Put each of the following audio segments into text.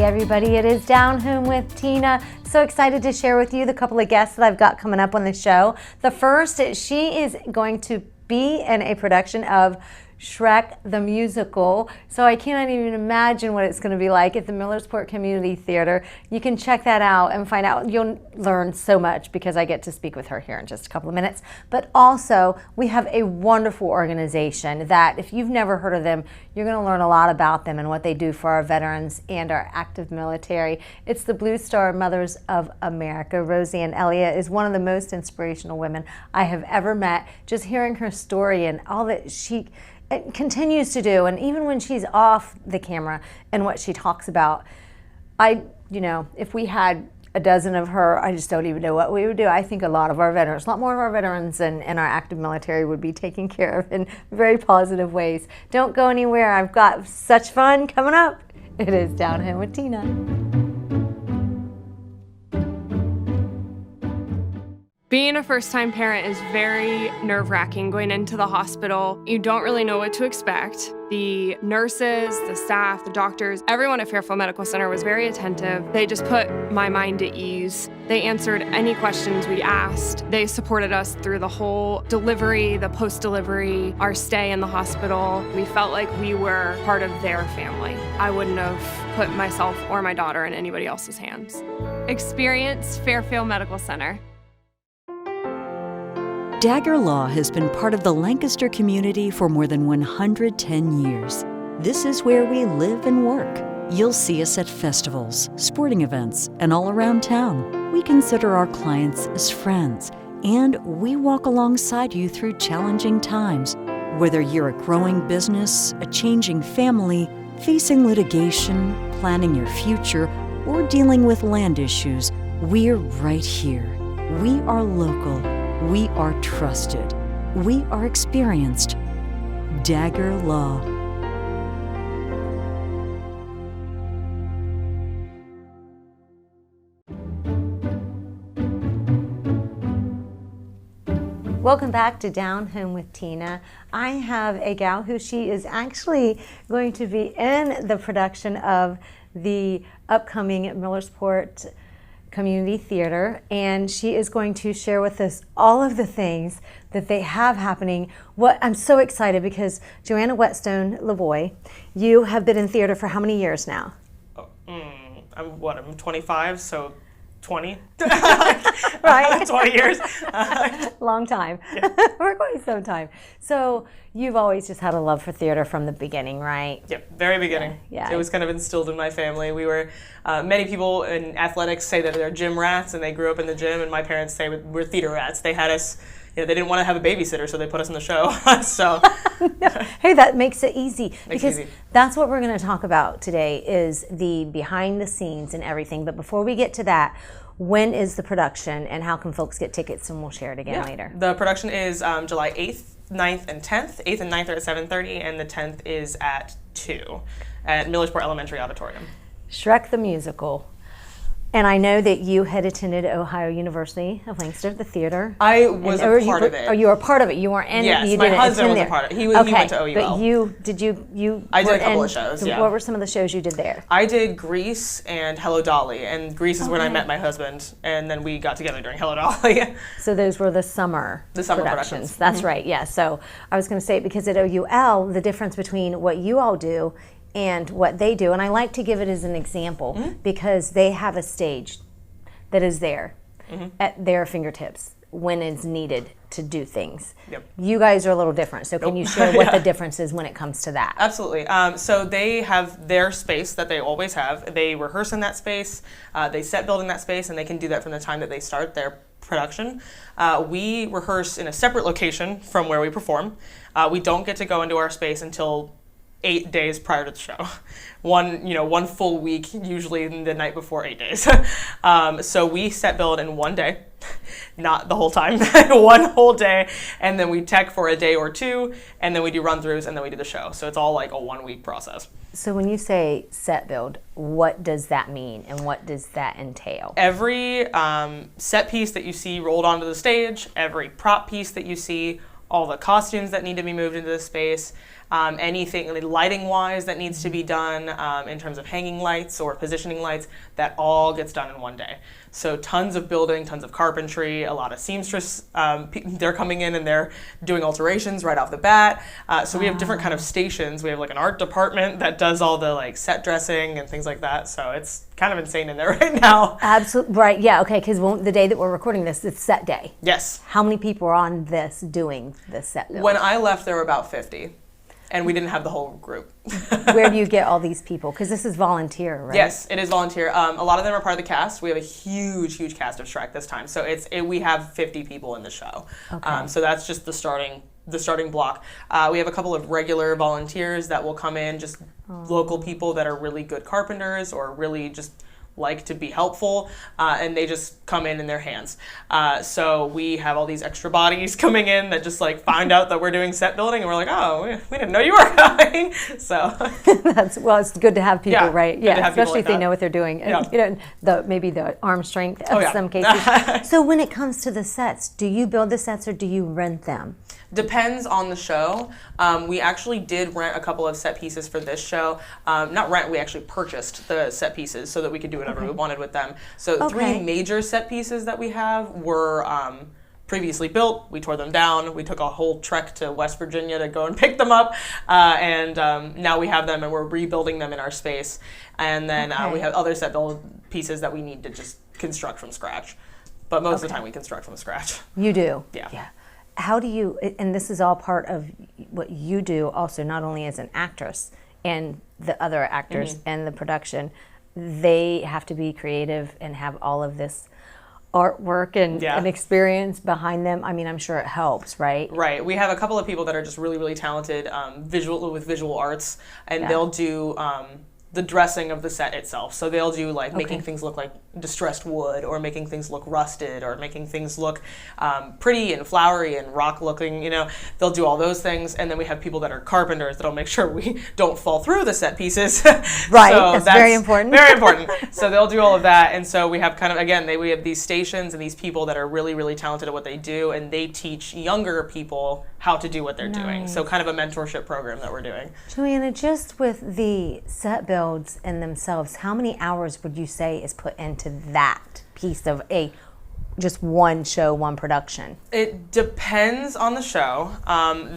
Hey everybody, it is Down Home with Tina. So excited to share with you the couple of guests that I've got coming up on the show. The first, she is going to be in a production of Shrek the musical. So I cannot even imagine what it's going to be like at the Millersport Community Theatre. You can check that out and find out. You'll learn so much because I get to speak with her here in just a couple of minutes. But also, we have a wonderful organization that if you've never heard of them, you're going to learn a lot about them and what they do for our veterans and our active military. It's the Blue Star Mothers of America. Roseanne Elliott is one of the most inspirational women I have ever met. Just hearing her story and all that she continues to do, and even when she's off the camera and what she talks about, if we had a dozen of her, I just don't even know what we would do. I think a lot more of our veterans and our active military would be taken care of in very positive ways. Don't go anywhere. I've got such fun coming up. It is Down Home with Tina. Being a first-time parent is very nerve-wracking going into the hospital. You don't really know what to expect. The nurses, the staff, the doctors, everyone at Fairfield Medical Center was very attentive. They just put my mind at ease. They answered any questions we asked. They supported us through the whole delivery, the post-delivery, our stay in the hospital. We felt like we were part of their family. I wouldn't have put myself or my daughter in anybody else's hands. Experience Fairfield Medical Center. Dagger Law has been part of the Lancaster community for more than 110 years. This is where we live and work. You'll see us at festivals, sporting events, and all around town. We consider our clients as friends, and we walk alongside you through challenging times. Whether you're a growing business, a changing family, facing litigation, planning your future, or dealing with land issues, we're right here. We are local. We are trusted. We are experienced. Dagger Law. Welcome back to Down Home with Tina. I have a gal who she is actually going to be in the production of the upcoming Millersport Community Theatre, and she is going to share with us all of the things that they have happening. I'm so excited because Johanna Whetstone-LeuVoy, you have been in theater for how many years now? I'm 25, so 20. Right? 20 years. Long time. Yeah. For quite some time. So you've always just had a love for theater from the beginning, right? Yep, very beginning. Yeah. It was kind of instilled in my family. We were, many people in athletics say that they're gym rats and they grew up in the gym, and my parents say we're theater rats. They had us, they didn't want to have a babysitter, so they put us in the show. So, Hey, that makes it easy. That's what we're going to talk about today is the behind the scenes and everything. But before we get to that, when is the production and how can folks get tickets? And we'll share it again later. The production is July 8th, 9th, and 10th. 8th and 9th are at 7:30, and the 10th is at 2 at Millersport Elementary Auditorium. Shrek the musical. And I know that you had attended Ohio University of Lancaster, the theater. I was a part of it. Oh, you were a part of it. You weren't in. Yes, you my didn't husband was attend a part of it. He okay, went to OUL. But I did a couple of shows, yeah. What were some of the shows you did there? I did Grease and Hello Dolly, and Grease is when I met my husband, and then we got together during Hello Dolly. So those were the summer productions. That's right, yeah. So I was going to say, because at OUL, the difference between what you all do and what they do, and I like to give it as an example, because they have a stage that is there at their fingertips when it's needed to do things. Yep. You guys are a little different, so can you share what the difference is when it comes to that? Absolutely. So they have their space that they always have. They rehearse in that space, they set build in that space, and they can do that from the time that they start their production. We rehearse in a separate location from where we perform. We don't get to go into our space until 8 days prior to the show. One full week, usually the night before 8 days. So we set build in one day, not the whole time, one whole day, and then we tech for a day or two, and then we do run-throughs, and then we do the show. So it's all like a 1 week process. So when you say set build, what does that mean, and what does that entail? Every set piece that you see rolled onto the stage, every prop piece that you see, all the costumes that need to be moved into the space, anything lighting wise that needs to be done in terms of hanging lights or positioning lights, that all gets done in one day. So tons of building, tons of carpentry, a lot of seamstress. They're coming in and they're doing alterations right off the bat. So we have different kind of stations. We have like an art department that does all the like set dressing and things like that. So it's kind of insane in there right now. Absolutely. Right. Yeah. Okay. Because the day that we're recording this, it's set day. Yes. How many people are on this doing the set build? When I left, there were about 50. And we didn't have the whole group. Where do you get all these people? Because this is volunteer, right? Yes, it is volunteer. A lot of them are part of the cast. We have a huge cast of Shrek this time. So we have 50 people in the show. Okay. So that's just the starting block. We have a couple of regular volunteers that will come in, just local people that are really good carpenters or really just like to be helpful, and they just come in their hands. So we have all these extra bodies coming in that just like find out that we're doing set building, and we're like, oh, we didn't know you were coming. So it's good to have people, right? Yeah, especially like if they know what they're doing. And, maybe the arm strength in some yeah. cases. So when it comes to the sets, do you build the sets or do you rent them? Depends on the show. We actually did rent a couple of set pieces for this show. Not rent, we actually purchased the set pieces so that we could do whatever we wanted with them. So 3 major set pieces that we have were previously built. We tore them down. We took a whole trek to West Virginia to go and pick them up. And now we have them and we're rebuilding them in our space. And then we have other set build pieces that we need to just construct from scratch. But most of the time we construct from scratch. You do? Yeah. How do you, and this is all part of what you do also, not only as an actress and the other actors and the production, they have to be creative and have all of this artwork and experience behind them. I mean, I'm sure it helps, right? Right. We have a couple of people that are just really talented with visual arts, and they'll do the dressing of the set itself. So they'll do like making things look like distressed wood, or making things look rusted, or making things look pretty and flowery and rock looking, they'll do all those things. And then we have people that are carpenters that'll make sure we don't fall through the set pieces. Right, so that's very important. Very important. So they'll do all of that. And so we have kind of, again, we have these stations and these people that are really talented at what they do, and they teach younger people how to do what they're doing. So kind of a mentorship program that we're doing. Johanna, just with the set builds in themselves, how many hours would you say is put into that piece of just one show, one production? It depends on the show.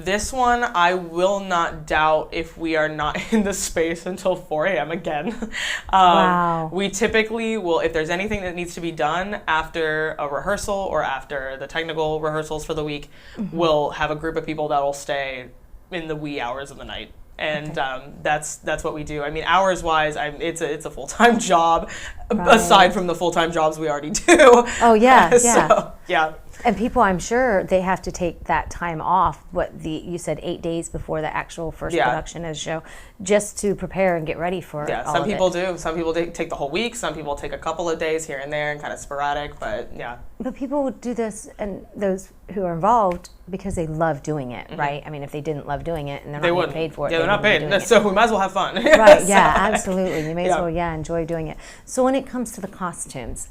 This one, I will not doubt if we are not in the space until 4 a.m. again. Wow. We typically will, if there's anything that needs to be done after a rehearsal or after the technical rehearsals for the week, we'll have a group of people that will stay in the wee hours of the night. And that's what we do. I mean, hours wise, it's a full-time job, aside from the full-time jobs we already do. Oh yeah, So, yeah. And people, I'm sure they have to take that time off. You said 8 days before the actual first production of the show, just to prepare and get ready for it. Yeah, some people do. Some people take the whole week. Some people take a couple of days here and there, and kind of sporadic. But yeah. But people would do this, and those who are involved, because they love doing it, right? I mean, if they didn't love doing it and they're not getting paid for it, they're not paid. So we might as well have fun. Right? Yeah, absolutely. You may as well, enjoy doing it. So when it comes to the costumes,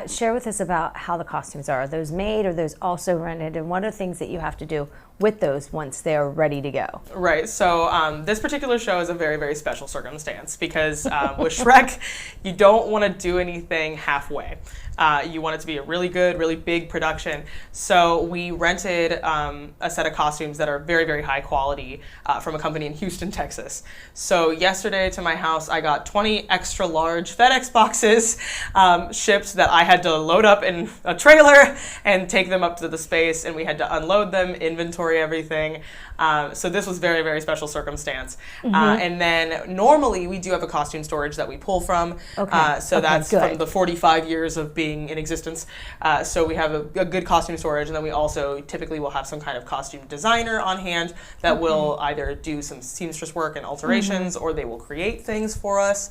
share with us about how the costumes are. Are those made, or those also rented, and what are things that you have to do with those once they're ready to go? Right. So this particular show is a very special circumstance because with Shrek, you don't want to do anything halfway. You want it to be a really good, really big production. So we rented a set of costumes that are very high quality from a company in Houston, Texas. So yesterday to my house, I got 20 extra large FedEx boxes shipped that I had to load up in a trailer and take them up to the space, and we had to unload them, inventory everything. So this was very special circumstance. And then normally we do have a costume storage that we pull from. So that's good. From the 45 years of being in existence. So we have a good costume storage, and then we also typically will have some kind of costume designer on hand that will either do some seamstress work and alterations, or they will create things for us,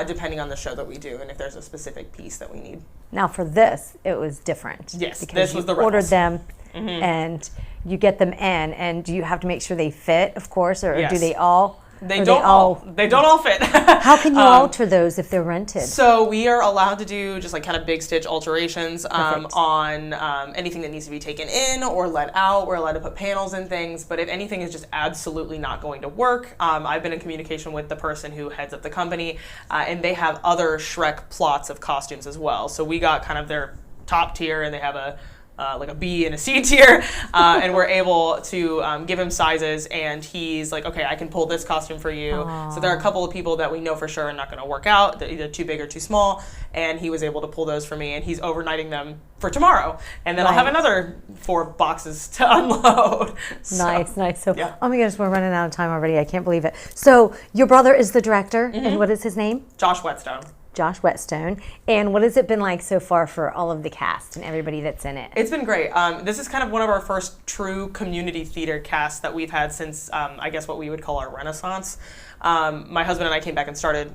depending on the show that we do and if there's a specific piece that we need. Now for this, it was different. Yes, because this was the ordered them, and you get them in, and do you have to make sure they fit, of course, or do they all? They don't all fit. How can you alter those if they're rented? So we are allowed to do just like kind of big stitch alterations on anything that needs to be taken in or let out. We're allowed to put panels in things, but if anything is just absolutely not going to work, I've been in communication with the person who heads up the company, and they have other Shrek plots of costumes as well. So we got kind of their top tier, and they have like a B and a C tier, and we're able to give him sizes, and he's like, okay, I can pull this costume for you. Aww. So there are a couple of people that we know for sure are not going to work out. They're either too big or too small, and he was able to pull those for me, and he's overnighting them for tomorrow. And then I'll have another 4 boxes to unload. Nice. So, oh my goodness, we're running out of time already. I can't believe it. So your brother is the director, and what is his name? Josh Whetstone. Josh Whetstone. And what has it been like so far for all of the cast and everybody that's in it? It's been great. This is kind of one of our first true community theater casts that we've had since, I guess, what we would call our renaissance. My husband and I came back and started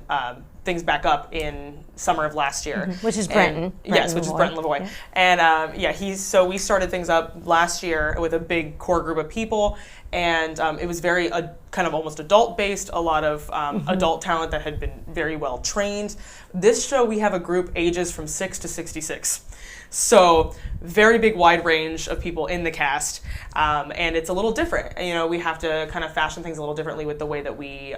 things back up in summer of last year. Which is Brenton. Yes, which is Brenton LeuVoy. Yeah. And so we started things up last year with a big core group of people, and it was very kind of almost adult based, a lot of adult talent that had been very well trained. This show, we have a group ages from 6 to 66. So very big wide range of people in the cast, and it's a little different. You know, we have to kind of fashion things a little differently with the way that we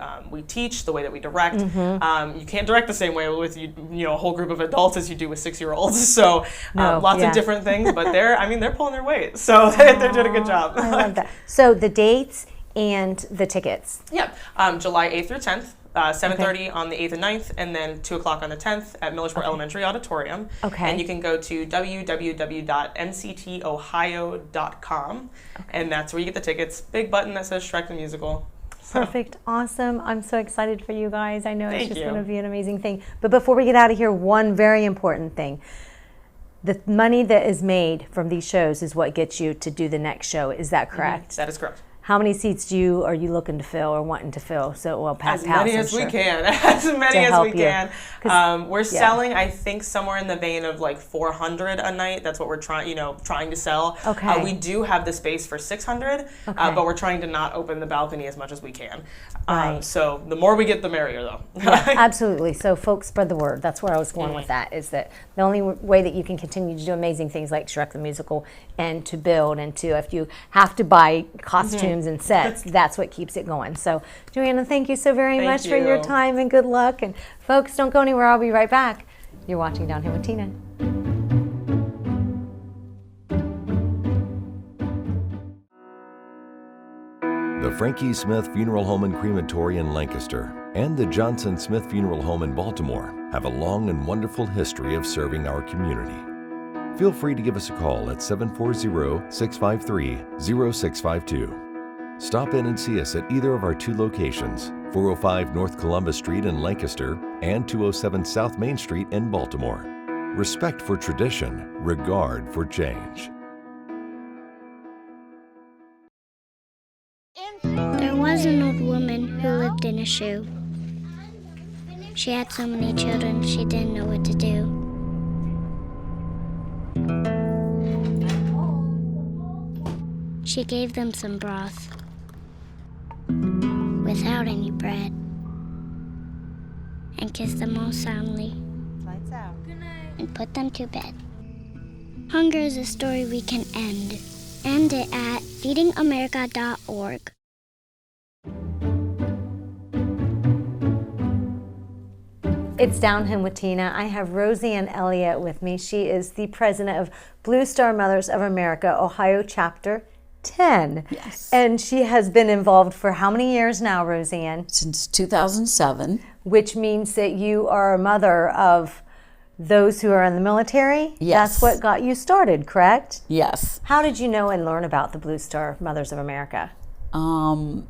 teach, the way that we direct. You can't direct the same way with a whole group of adults as you do with 6-year-olds. So lots of different things, but they're pulling their weight. So they're doing a good job. I love that. So the dates and the tickets. Yeah, July 8th through 10th. 7:30 on the 8th and 9th, and then 2 o'clock on the 10th at Millersport Elementary Auditorium. And you can go to www.mctohio.com, and that's where you get the tickets. Big button that says Shrek the Musical. Perfect. Awesome. I'm so excited for you guys. I know it's just going to be an amazing thing. But before we get out of here, one very important thing. The money that is made from these shows is what gets you to do the next show. Is that correct? That is correct. How many seats are you looking to fill or wanting to fill? So packed house. As many as we can. As many as we can. We're selling, I think, somewhere in the vein of like 400 a night. That's what we're trying to sell. Okay. We do have the space for 600, but we're trying to not open the balcony as much as we can. Right. So the more we get, the merrier, though. Yeah, absolutely. So folks, spread the word. That's where I was going with that. Is that the only way that you can continue to do amazing things like Shrek the Musical and to build and to, if you have to buy costumes and sets, that's what keeps it going. So Johanna, thank you so very much for your time, and good luck. And folks, don't go anywhere. I'll be right back. You're watching Down Here with Tina. The Frankie Smith Funeral Home and Crematory in Lancaster and the Johnson Smith Funeral Home in Baltimore have a long and wonderful history of serving our community. Feel free to give us a call at 740-653-0652. Stop in and see us at either of our 2 locations, 405 North Columbus Street in Lancaster and 207 South Main Street in Baltimore. Respect for tradition, regard for change. There was an old woman who lived in a shoe. She had so many children, she didn't know what to do. She gave them some broth without any bread and kissed them all soundly. Lights out. Good night. And put them to bed. Hunger is a story we can end. End it at feedingamerica.org. It's Down Home with Tina. I have Roseanne Elliott with me. She is the president of Blue Star Mothers of America, Ohio Chapter 10. Yes. And she has been involved for how many years now, Roseanne? Since 2007. Which means that you are a mother of those who are in the military? Yes. That's what got you started, correct? Yes. How did you know and learn about the Blue Star Mothers of America?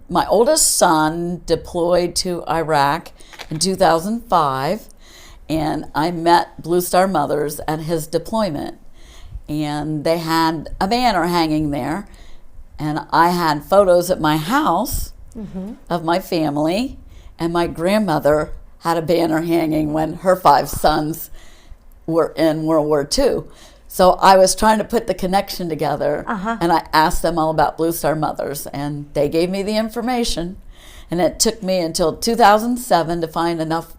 My oldest son deployed to Iraq in 2005, and I met Blue Star Mothers at his deployment. And they had a banner hanging there, and I had photos at my house of my family, and my grandmother had a banner hanging when her 5 sons were in World War II. So I was trying to put the connection together, and I asked them all about Blue Star Mothers, and they gave me the information. And it took me until 2007 to find enough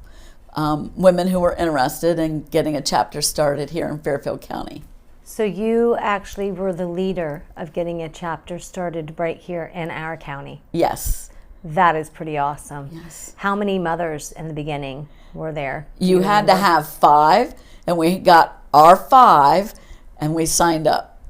women who were interested in getting a chapter started here in Fairfield County. So you actually were the leader of getting a chapter started right here in our county. Yes. That is pretty awesome. Yes. How many mothers in the beginning were there? You had to have 5, and we got our 5, and we signed up.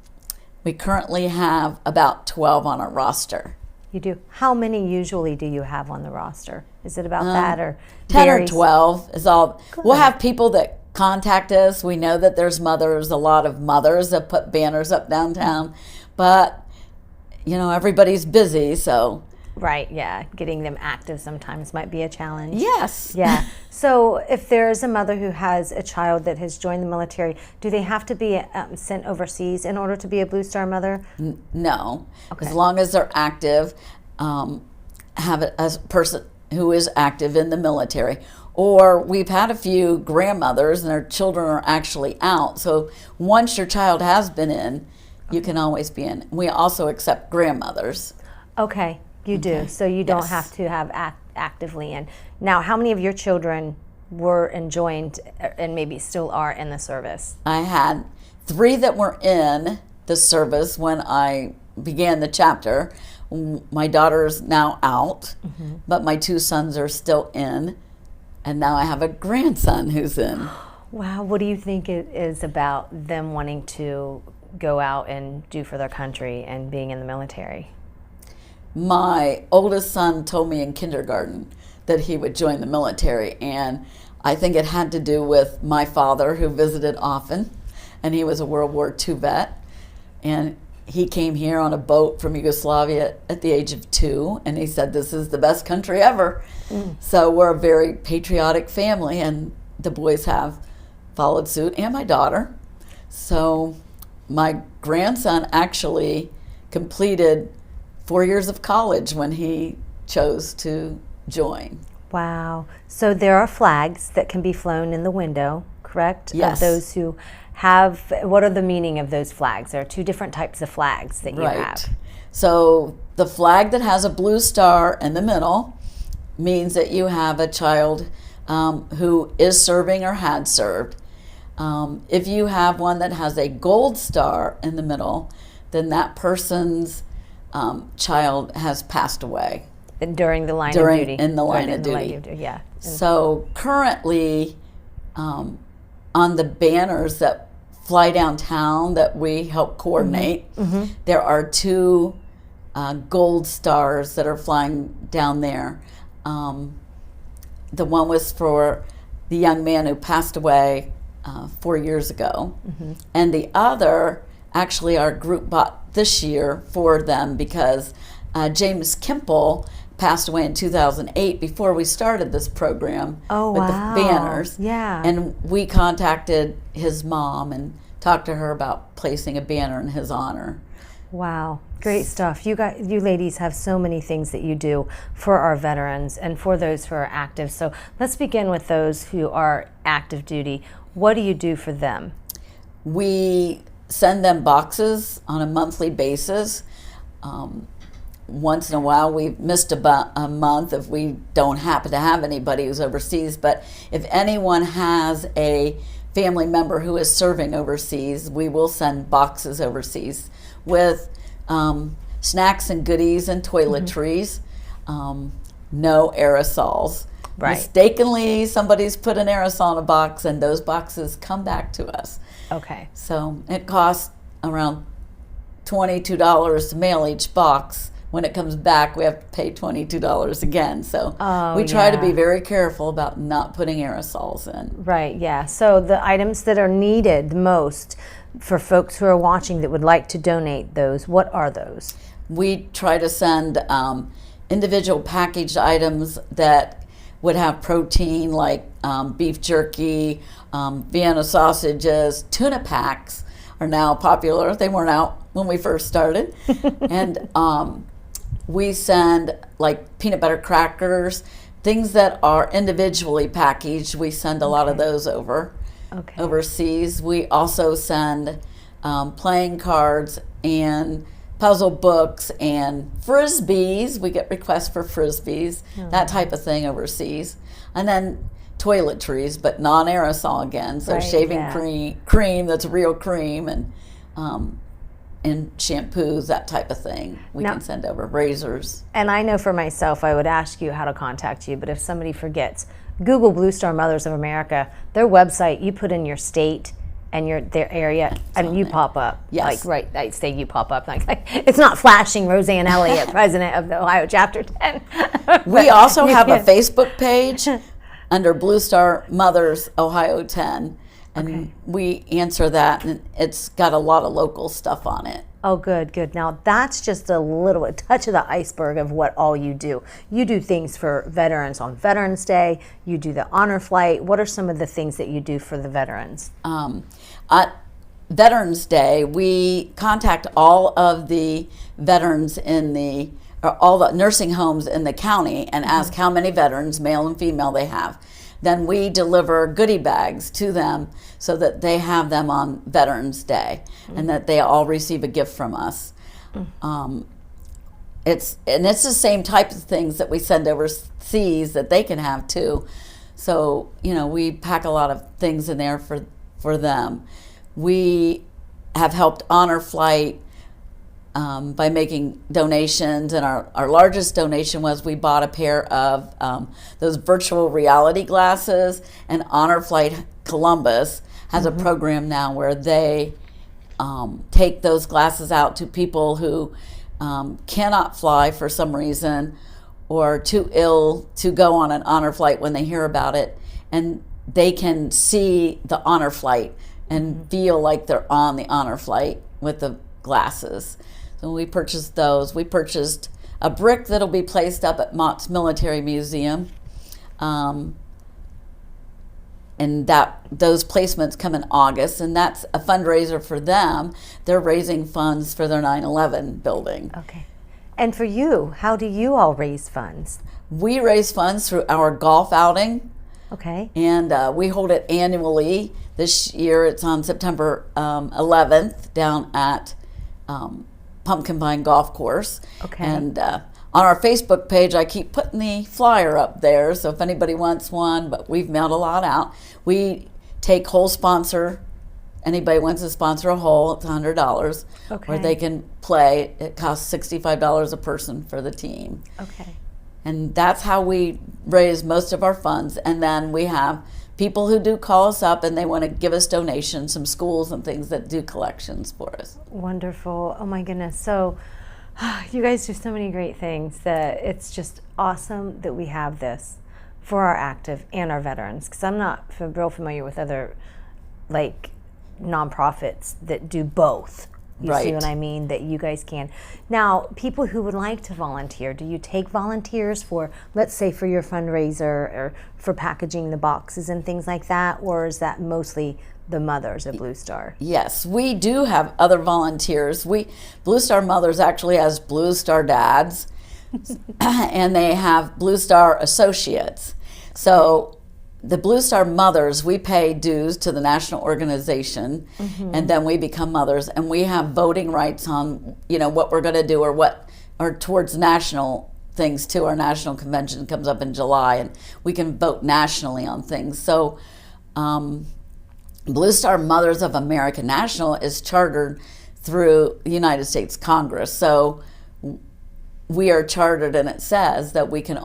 We currently have about 12 on our roster. You do. How many usually do you have on the roster? Is it about that or 10 varies? or 12 is all. Good. We'll have people that contact us. We know that there's mothers, a lot of mothers that put banners up downtown, but everybody's busy, so. Right, yeah. Getting them active sometimes might be a challenge. Yes. Yeah. So if there's a mother who has a child that has joined the military, do they have to be sent overseas in order to be a Blue Star mother? No. Okay. As long as they're active, have a person who is active in the military. Or we've had a few grandmothers and their children are actually out. So once your child has been in, you can always be in. We also accept grandmothers. Okay, you do. So you don't have to have actively in. Now, how many of your children were and joined and maybe still are in the service? I had 3 that were in the service when I began the chapter. My daughter's now out, but my 2 sons are still in. And now I have a grandson who's in. Wow, what do you think it is about them wanting to go out and do for their country and being in the military? My oldest son told me in kindergarten that he would join the military, and I think it had to do with my father, who visited often, and he was a World War II vet, and he came here on a boat from Yugoslavia at the age of 2, and he said, "This is the best country ever." So we're a very patriotic family, and the boys have followed suit, and my daughter. So my grandson actually completed 4 years of college when he chose to join. Wow. So there are flags that can be flown in the window, correct? Yes. Of those who have, what are the meaning of those flags? There are 2 different types of flags that you have. So the flag that has a blue star in the middle means that you have a child who is serving or had served. If you have one that has a gold star in the middle, then that person's child has passed away. During the line of duty. In the line of duty. Yeah. So currently, on the banners that fly downtown that we help coordinate, there are 2 gold stars that are flying down there. The one was for the young man who passed away 4 years ago, and the other, actually our group bought this year for them because James Kimple passed away in 2008 before we started this program with the banners. Yeah. And we contacted his mom and talked to her about placing a banner in his honor. Wow, great stuff. You ladies have so many things that you do for our veterans and for those who are active. So let's begin with those who are active duty. What do you do for them? We send them boxes on a monthly basis. Once in a while, we've missed about a month if we don't happen to have anybody who's overseas. But if anyone has a family member who is serving overseas, we will send boxes overseas with snacks and goodies and toiletries, no aerosols. Right. Mistakenly, somebody's put an aerosol in a box, and those boxes come back to us. Okay. So it costs around $22 to mail each box. When it comes back, we have to pay $22 again. So we try to be very careful about not putting aerosols in. Right, yeah. So the items that are needed the most for folks who are watching that would like to donate those, what are those? We try to send individual packaged items that would have protein, like beef jerky, Vienna sausages. Tuna packs are now popular. They weren't out when we first started. And we send like peanut butter crackers, things that are individually packaged. We send a lot of those overseas. We also send playing cards and puzzle books and frisbees. We get requests for frisbees, that type of thing overseas. And then toiletries, but non-aerosol again. So Right, shaving yeah. cream that's real cream, and shampoos, that type of thing. We Now- can send over razors. And I know for myself, I would ask you how to contact you, but if somebody forgets, Google Blue Star Mothers of America, their website, you put in your state and their area, and you pop up. Yes. Like, I say you pop up. Like it's not flashing Roseanne Elliott, president of the Ohio Chapter 10. We also have a Facebook page under Blue Star Mothers Ohio 10, and we answer that, and it's got a lot of local stuff on it. Oh, good, good. Now, that's just a touch of the iceberg of what all you do. You do things for veterans on Veterans Day. You do the honor flight. What are some of the things that you do for the veterans? At Veterans Day, we contact all of the veterans or all the nursing homes in the county and ask how many veterans, male and female, they have. Then we deliver goodie bags to them so that they have them on Veterans Day and that they all receive a gift from us. It's the same type of things that we send overseas that they can have too. So, we pack a lot of things in there for them. We have helped Honor Flight by making donations, and our largest donation was we bought a pair of those virtual reality glasses, and Honor Flight Columbus has a program now where they take those glasses out to people who cannot fly for some reason or too ill to go on an honor flight when they hear about it, and they can see the honor flight and feel like they're on the honor flight with the glasses. So we purchased those. We purchased a brick that'll be placed up at Mott's Military Museum. And those placements come in August, and that's a fundraiser for them. They're raising funds for their 9/11 building. Okay. And for you, how do you all raise funds? We raise funds through our golf outing, Okay. and we hold it annually. This year it's on September 11th down at Pumpkin Pine Golf Course. Okay. And on our Facebook page, I keep putting the flyer up there, so if anybody wants one, but we've mailed a lot out. We take hole sponsor. Anybody wants to sponsor a hole, it's $100. Okay. Or they can play. It costs $65 a person for the team. Okay. And that's how we raise most of our funds. And then we have people who do call us up and they want to give us donations, some schools and things that do collections for us. Wonderful. Oh my goodness. So you guys do so many great things that it's just awesome that we have this for our active and our veterans, because I'm not real familiar with other nonprofits that do both. You see Right. what I mean? That you guys can. Now, people who would like to volunteer, do you take volunteers for, let's say, for your fundraiser or for packaging the boxes and things like that? Or is that mostly the mothers of Blue Star? Yes, we do have other volunteers. Blue Star Mothers actually has Blue Star Dads, and they have Blue Star Associates. So the Blue Star Mothers, we pay dues to the national organization, and then we become mothers, and we have voting rights on, what we're going to do or towards national things too. Our national convention comes up in July, and we can vote nationally on things. So Blue Star Mothers of America National is chartered through the United States Congress. So we are chartered, and it says that we can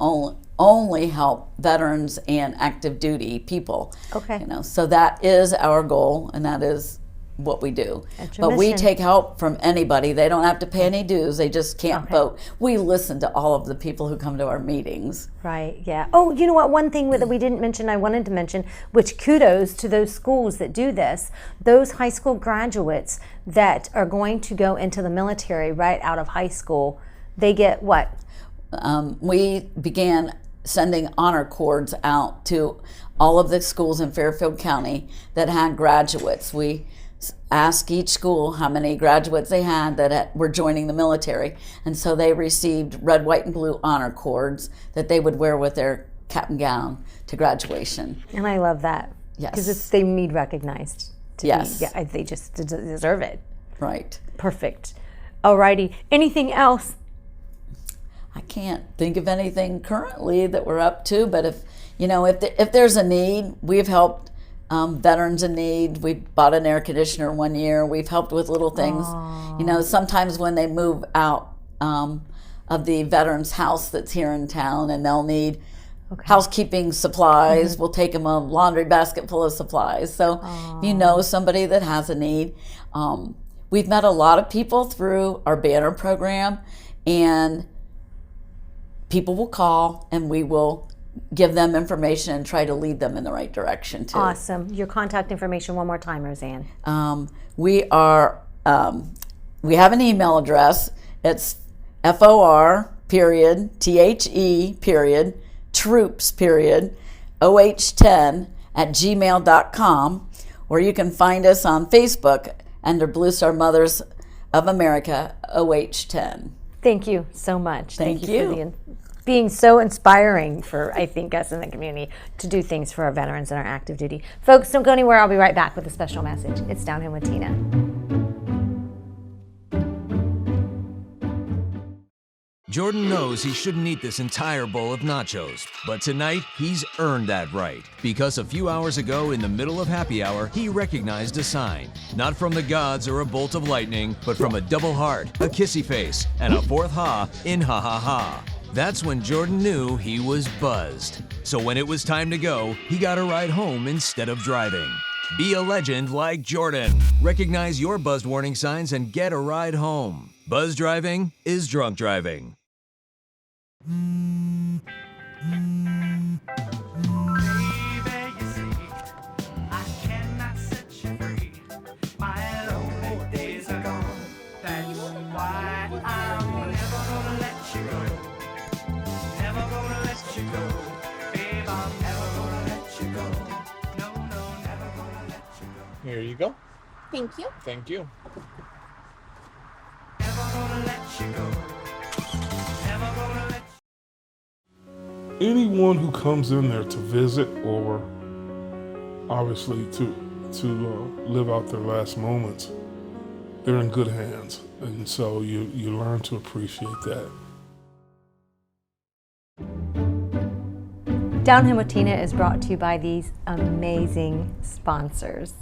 only help veterans and active duty people. Okay. So that is our goal, and that is what we do. That's your But we mission. take help from anybody. They don't have to pay any dues. They just can't Okay. vote. We listen to all of the people who come to our meetings. Right, yeah. Oh, you know what? One thing that we didn't mention, I wanted to mention, which kudos to those schools that do this, those high school graduates that are going to go into the military right out of high school, they get what? We began sending honor cords out to all of the schools in Fairfield County that had graduates. We asked each school how many graduates they had that were joining the military, and so they received red, white, and blue honor cords that they would wear with their cap and gown to graduation. And I love that. Yes. Because they need recognized. Yes. They just deserve it. Right. Perfect. Alrighty. Anything else? I can't think of anything currently that we're up to, but if there's a need, we've helped veterans in need. We bought an air conditioner one year. We've helped with little things. Sometimes when they move out of the veterans' house that's here in town, and they'll need housekeeping supplies, we'll take them a laundry basket full of supplies. So if you know somebody that has a need, we've met a lot of people through our banner program, and people will call and we will give them information and try to lead them in the right direction too. Awesome. Your contact information one more time, Roseanne. We have an email address. It's FOR_THE_troops_OH10@gmail.com, or you can find us on Facebook under Blue Star Mothers of America OH10. Thank you so much. Thank you. For being so inspiring for, I think, us in the community to do things for our veterans and our active duty. Folks, don't go anywhere. I'll be right back with a special message. It's Down Home with Tina. Jordan knows he shouldn't eat this entire bowl of nachos, but tonight he's earned that right, because a few hours ago in the middle of happy hour, he recognized a sign, not from the gods or a bolt of lightning, but from a double heart, a kissy face, and a fourth ha in ha ha ha. That's when Jordan knew he was buzzed. So when it was time to go, he got a ride home instead of driving. Be a legend like Jordan. Recognize your buzzed warning signs and get a ride home. Buzz driving is drunk driving. Here you go. Thank you. Thank you. Anyone who comes in there to visit, or obviously to live out their last moments, they're in good hands, and so you learn to appreciate that. Down Home with Tina is brought to you by these amazing sponsors.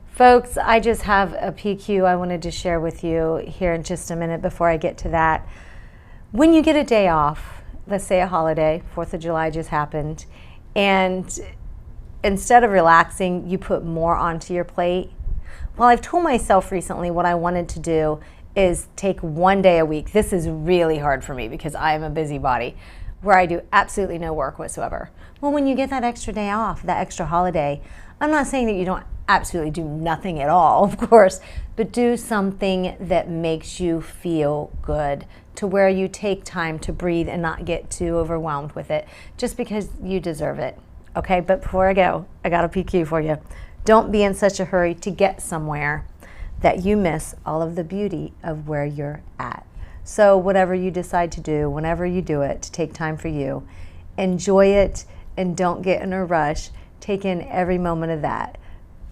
Folks, I just have a PQ I wanted to share with you here in just a minute before I get to that. When you get a day off, let's say a holiday, 4th of July just happened, and instead of relaxing, you put more onto your plate. Well, I've told myself recently what I wanted to do is take one day a week. This is really hard for me because I am a busybody, where I do absolutely no work whatsoever. Well, when you get that extra day off, that extra holiday, I'm not saying that you don't absolutely do nothing at all, of course, but do something that makes you feel good, to where you take time to breathe and not get too overwhelmed with it, just because you deserve it. Okay, but before I go, I got a PQ for you. Don't be in such a hurry to get somewhere that you miss all of the beauty of where you're at. So whatever you decide to do, whenever you do it, to take time for you, enjoy it and don't get in a rush. Take in every moment of that,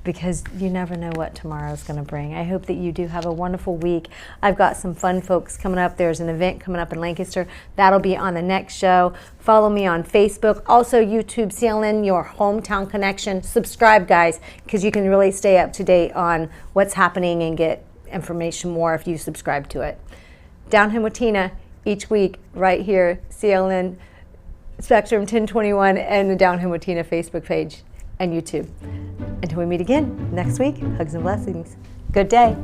because you never know what tomorrow's going to bring. I hope that you do have a wonderful week. I've got some fun folks coming up. There's an event coming up in Lancaster. That'll be on the next show. Follow me on Facebook. Also YouTube, CLN, your hometown connection. Subscribe, guys, because you can really stay up to date on what's happening and get information more if you subscribe to it. Down Home with Tina each week right here, CLN Spectrum 1021 and the Down Home with Tina Facebook page and YouTube. Until we meet again next week, hugs and blessings. Good day.